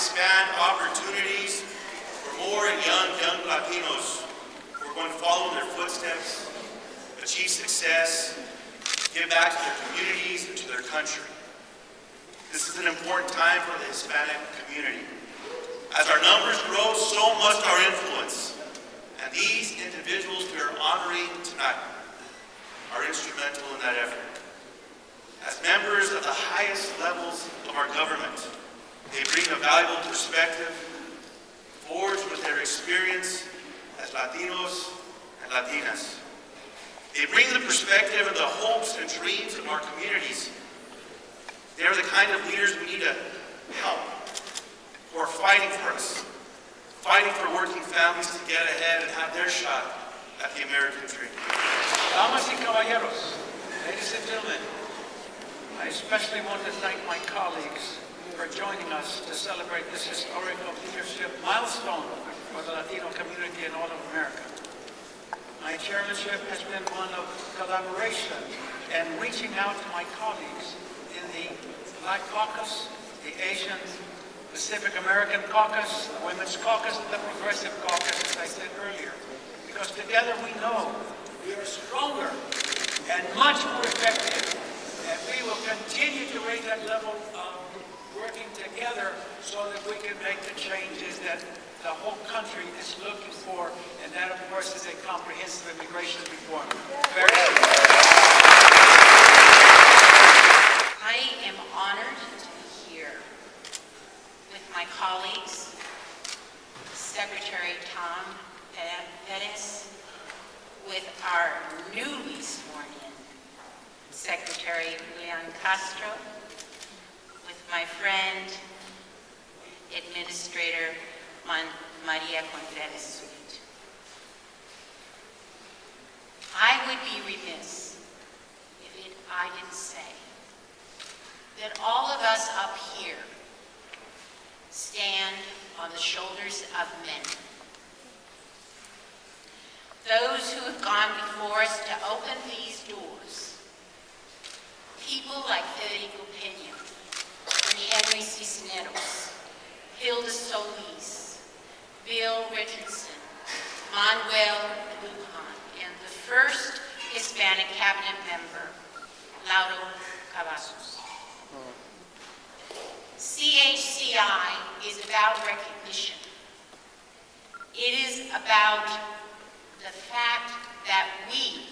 expand opportunities for more young Latinos who are going to follow in their footsteps, achieve success, give back to their communities and to their country. This is an important time for the Hispanic community. As our numbers grow, so must our influence. And these individuals we are honoring tonight are instrumental in that effort. As members of the highest levels of our government, they bring a valuable perspective forged with their experience as Latinos and Latinas. They bring the perspective and the hopes and dreams of our communities. They are the kind of leaders we need to help, who are fighting for us, fighting for working families to get ahead and have their shot at the American dream. Damas y caballeros, ladies and gentlemen, I especially want to thank my colleagues for joining us to celebrate this historic leadership milestone for the Latino community in all of America. My chairmanship has been one of collaboration and reaching out to my colleagues in the Black Caucus, the Asian Pacific American Caucus, the Women's Caucus, and the Progressive Caucus, as I said earlier. Because together we know we are stronger and much more effective, and we will continue to raise that level of working together so that we can make the changes that the whole country is looking for, and that, of course, is a comprehensive immigration reform. Very good. I am honored to be here with my colleagues, Secretary Tom Pettis, with our newly sworn-in Secretary Julian Castro, with my friend, Administrator Maria Contreras-Sweet. I would be remiss if I didn't say that all of us up here stand on the shoulders of men. Those who have gone before us to open these doors. People like Federico Peña and Henry Cisneros, Hilda Solis, Bill Richardson, Manuel Lujan, and the first Hispanic cabinet member, Lauro Cavazos. CHCI is about recognition. It is about the fact that we,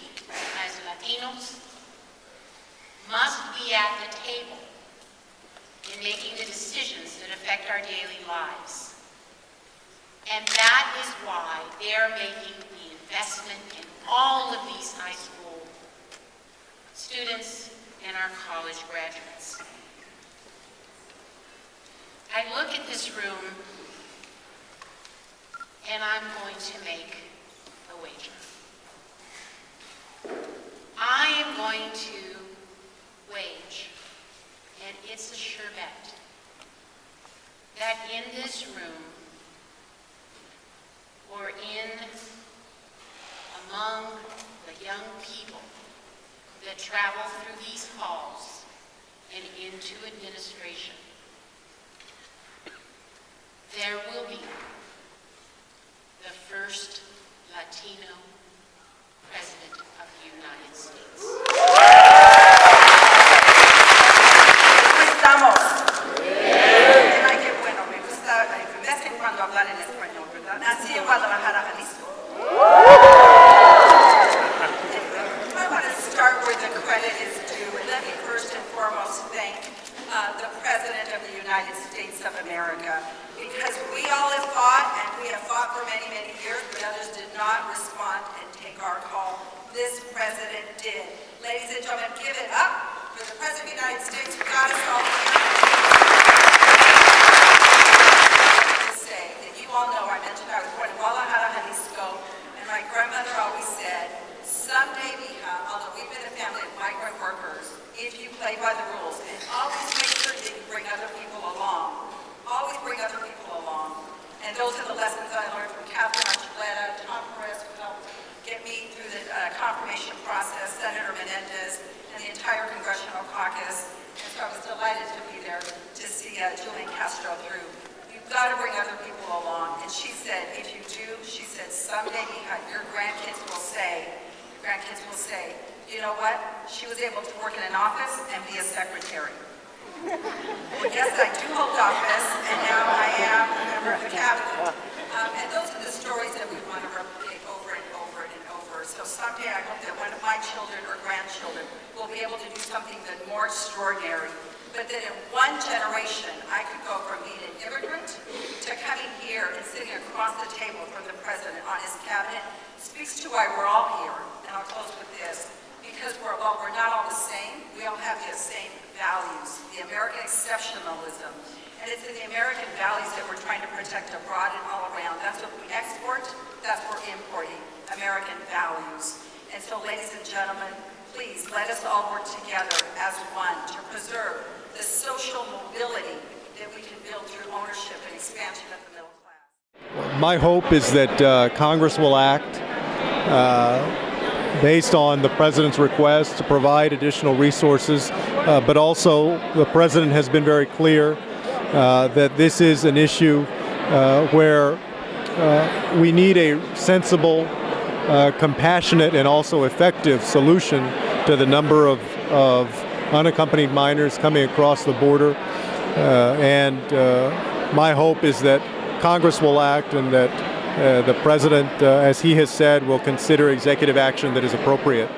as Latinos, must be at the table in making the decisions that affect our daily lives. And that is why they're making the investment in all of these high school students and our college graduates. I look at this room and I'm going to make a wager. I am going to wage, and it's a sure bet, that in this room, or among the young people that travel through these halls and into administration, there will be the first Latino president of the United States. Estamos. Ay, qué bueno, me gusta, de vez en cuando hablar en español, ¿verdad? Nací en Guadalajara, Jalisco. I want to start where the credit is due, and let me first and foremost thank the President of the United States of America, because we all have fought, and we have fought for many, many years, but others did not respond and take our call. This President did. Ladies and gentlemen, give it up for the President of the United States who got us all here. To say that you all know, I mentioned I was born in Guadalajara, Jalisco, and my grandmother always said, someday, mija, although we've been a family of migrant workers, if you play by the rules, and always make sure that you bring other people along. Always bring other people along. And those are the lessons I learned from Catherine Archuleta, Tom Perez, who helped get me through the confirmation process, Senator Menendez, and the entire Congressional Caucus. And so I was delighted to be there to see Julian Castro through. We got to bring other people along. And she said, if you do, she said, someday your grandkids will say, you know what? She was able to work in an office and be a secretary. Well, yes, I do hold office, and now I am a member of the cabinet. And those are the stories that we want to replicate over and over and over. So someday I hope that one of my children or grandchildren will be able to do something even more extraordinary. But that in one generation, I could go from being an immigrant to coming here and sitting across the table from the president on his cabinet speaks to why we're all here. And I'll close with this. Because while we're not all the same, we all have the same values, the American exceptionalism. And it's in the American values that we're trying to protect abroad and all around. That's what we export, that's what we're importing, American values. And so, ladies and gentlemen, please let us all work together as one to preserve the social mobility that we can build through ownership and expansion of the middle class. My hope is that Congress will act based on the President's request to provide additional resources, but also the President has been very clear that this is an issue where we need a sensible, compassionate, and also effective solution to the number of unaccompanied minors coming across the border. And my hope is that Congress will act and that the President, as he has said, will consider executive action that is appropriate.